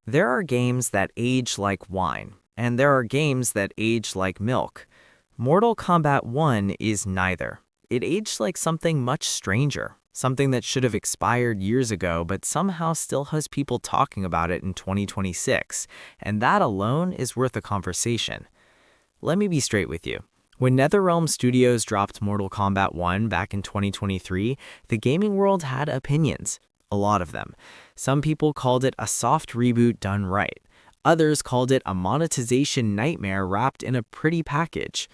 There are games that age like wine, and there are games that age like milk. Mortal Kombat 1 is neither. It aged like something much stranger, something that should have expired years ago but somehow still has people talking about it in 2026, and that alone is worth a conversation. Let me be straight with you. When NetherRealm Studios dropped Mortal Kombat 1 back in 2023, the gaming world had opinions. A lot of them. Some people called it a soft reboot done right. Others called it a monetization nightmare wrapped in a pretty package.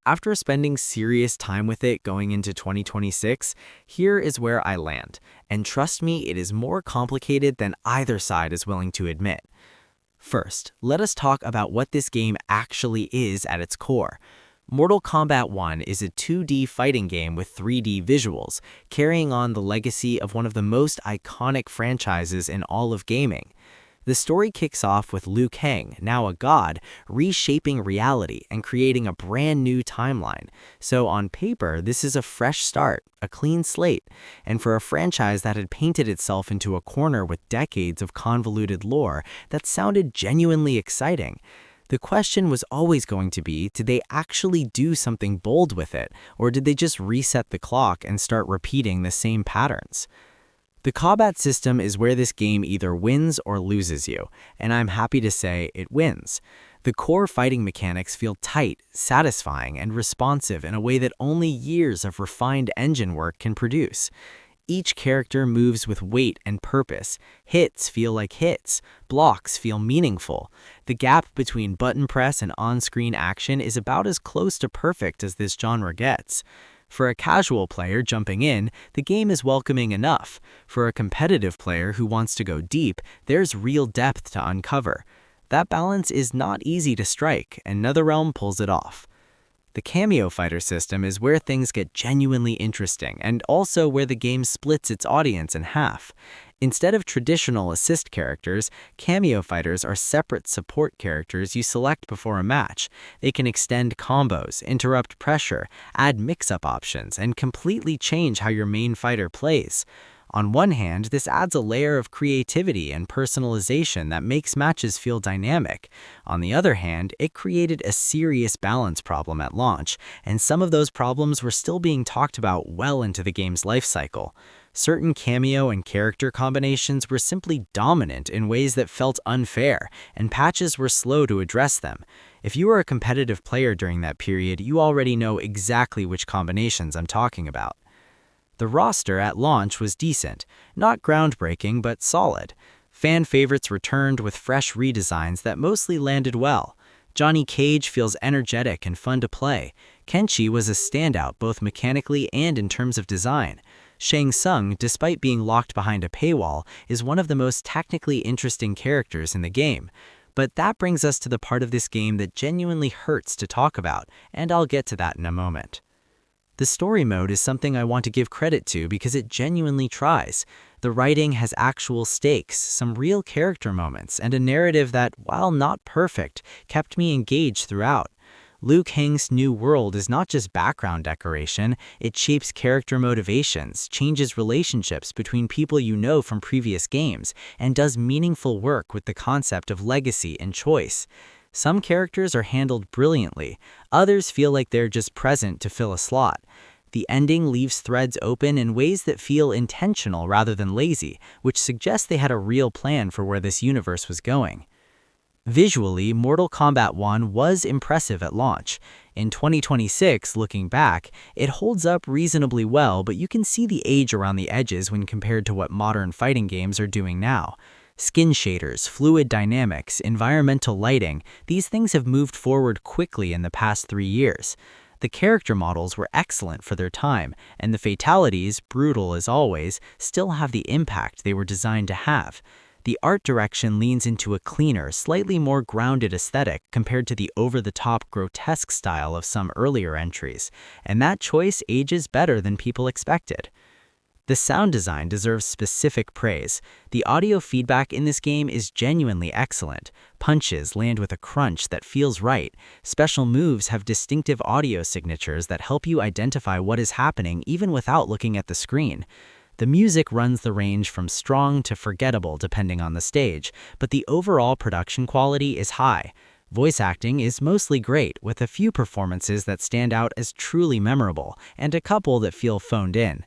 After spending serious time with it going into 2026, here is where I land. And trust me, it is more complicated than either side is willing to admit. First, let us talk about what this game actually is at its core. Mortal Kombat 1 is a 2D fighting game with 3D visuals, carrying on the legacy of one of the most iconic franchises in all of gaming. The story kicks off with Liu Kang, now a god, reshaping reality and creating a brand new timeline. So on paper, this is a fresh start, a clean slate, and for a franchise that had painted itself into a corner with decades of convoluted lore, that sounded genuinely exciting. The question was always going to be, did they actually do something bold with it, or did they just reset the clock and start repeating the same patterns? The combat system is where this game either wins or loses you, and I'm happy to say it wins. The core fighting mechanics feel tight, satisfying, and responsive in a way that only years of refined engine work can produce. Each character moves with weight and purpose. Hits feel like hits. Blocks feel meaningful. The gap between button press and on-screen action is about as close to perfect as this genre gets. For a casual player jumping in, the game is welcoming enough. For a competitive player who wants to go deep, there's real depth to uncover. That balance is not easy to strike, and NetherRealm pulls it off. The cameo fighter system is where things get genuinely interesting and also where the game splits its audience in half. Instead of traditional assist characters, cameo fighters are separate support characters you select before a match. They can extend combos, interrupt pressure, add mix-up options, and completely change how your main fighter plays. On one hand, this adds a layer of creativity and personalization that makes matches feel dynamic. On the other hand, it created a serious balance problem at launch, and some of those problems were still being talked about well into the game's life cycle. Certain cameo and character combinations were simply dominant in ways that felt unfair, and patches were slow to address them. If you were a competitive player during that period, you already know exactly which combinations I'm talking about. The roster at launch was decent, not groundbreaking but solid. Fan favorites returned with fresh redesigns that mostly landed well. Johnny Cage feels energetic and fun to play. Kenshi was a standout both mechanically and in terms of design. Shang Tsung, despite being locked behind a paywall, is one of the most technically interesting characters in the game. But that brings us to the part of this game that genuinely hurts to talk about, and I'll get to that in a moment. The story mode is something I want to give credit to because it genuinely tries. The writing has actual stakes, some real character moments, and a narrative that, while not perfect, kept me engaged throughout. Liu Kang's new world is not just background decoration, it shapes character motivations, changes relationships between people you know from previous games, and does meaningful work with the concept of legacy and choice. Some characters are handled brilliantly, others feel like they're just present to fill a slot. The ending leaves threads open in ways that feel intentional rather than lazy, which suggests they had a real plan for where this universe was going. Visually, Mortal Kombat 1 was impressive at launch. In 2026, looking back, it holds up reasonably well, but you can see the age around the edges when compared to what modern fighting games are doing now. Skin shaders, fluid dynamics, environmental lighting, these things have moved forward quickly in the past 3 years. The character models were excellent for their time, and the fatalities, brutal as always, still have the impact they were designed to have. The art direction leans into a cleaner, slightly more grounded aesthetic compared to the over-the-top grotesque style of some earlier entries, and that choice ages better than people expected. The sound design deserves specific praise. The audio feedback in this game is genuinely excellent. Punches land with a crunch that feels right. Special moves have distinctive audio signatures that help you identify what is happening even without looking at the screen. The music runs the range from strong to forgettable depending on the stage, but the overall production quality is high. Voice acting is mostly great, with a few performances that stand out as truly memorable, and a couple that feel phoned in.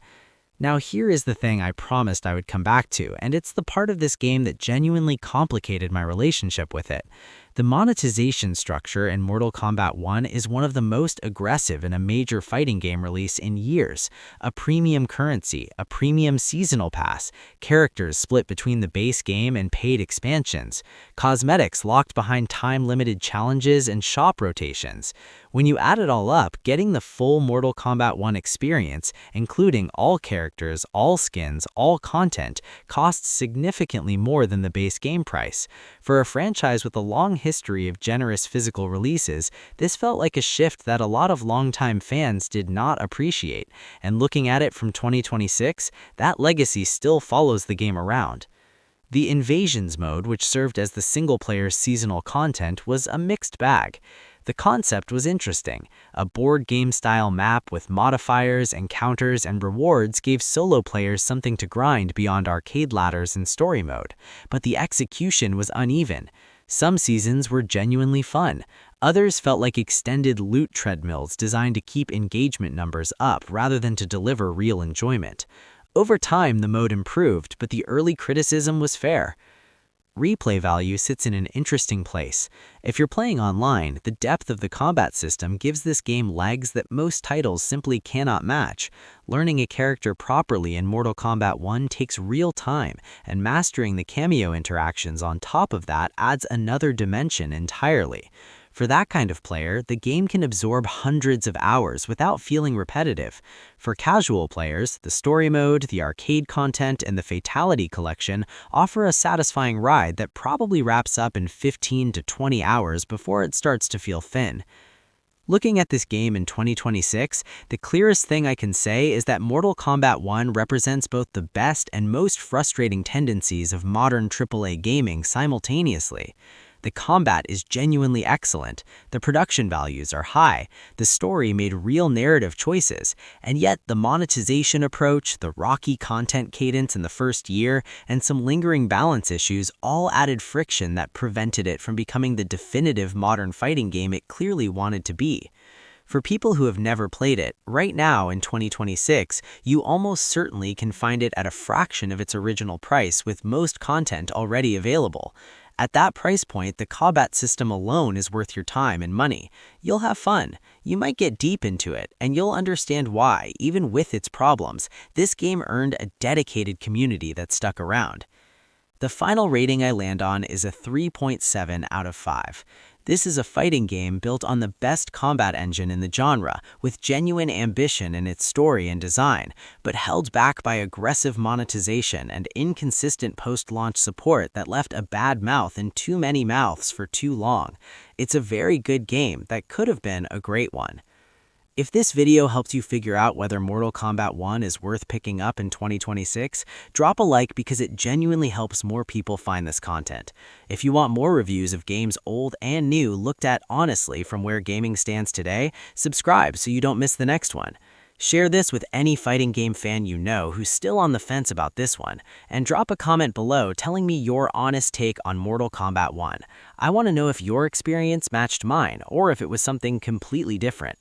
Now here is the thing I promised I would come back to, and it's the part of this game that genuinely complicated my relationship with it. The monetization structure in Mortal Kombat 1 is one of the most aggressive in a major fighting game release in years. A premium currency, a premium seasonal pass, characters split between the base game and paid expansions, cosmetics locked behind time-limited challenges and shop rotations. When you add it all up, getting the full Mortal Kombat 1 experience, including all characters, all skins, all content, costs significantly more than the base game price. For a franchise with a long history of generous physical releases, this felt like a shift that a lot of longtime fans did not appreciate, and looking at it from 2026, that legacy still follows the game around. The Invasions mode, which served as the single-player seasonal content, was a mixed bag. The concept was interesting. A board game-style map with modifiers, encounters, and rewards gave solo players something to grind beyond arcade ladders in story mode, but the execution was uneven. Some seasons were genuinely fun. Others felt like extended loot treadmills designed to keep engagement numbers up rather than to deliver real enjoyment. Over time, the mode improved, but the early criticism was fair. Replay value sits in an interesting place. If you're playing online, the depth of the combat system gives this game legs that most titles simply cannot match. Learning a character properly in Mortal Kombat 1 takes real time, and mastering the cameo interactions on top of that adds another dimension entirely. For that kind of player, the game can absorb hundreds of hours without feeling repetitive. For casual players, the story mode, the arcade content, and the Fatality collection offer a satisfying ride that probably wraps up in 15 to 20 hours before it starts to feel thin. Looking at this game in 2026, the clearest thing I can say is that Mortal Kombat 1 represents both the best and most frustrating tendencies of modern AAA gaming simultaneously. The combat is genuinely excellent, the production values are high, the story made real narrative choices, and yet the monetization approach, the rocky content cadence in the first year, and some lingering balance issues all added friction that prevented it from becoming the definitive modern fighting game it clearly wanted to be. For people who have never played it, right now in 2026, you almost certainly can find it at a fraction of its original price with most content already available. At that price point, the combat system alone is worth your time and money. You'll have fun. You might get deep into it, and you'll understand why, even with its problems, this game earned a dedicated community that stuck around. The final rating I land on is a 3.7 out of 5. This is a fighting game built on the best combat engine in the genre, with genuine ambition in its story and design, but held back by aggressive monetization and inconsistent post-launch support that left a bad mouth in too many mouths for too long. It's a very good game that could have been a great one. If this video helped you figure out whether Mortal Kombat 1 is worth picking up in 2026, drop a like because it genuinely helps more people find this content. If you want more reviews of games old and new looked at honestly from where gaming stands today, subscribe so you don't miss the next one. Share this with any fighting game fan you know who's still on the fence about this one, and drop a comment below telling me your honest take on Mortal Kombat 1. I want to know if your experience matched mine or if it was something completely different.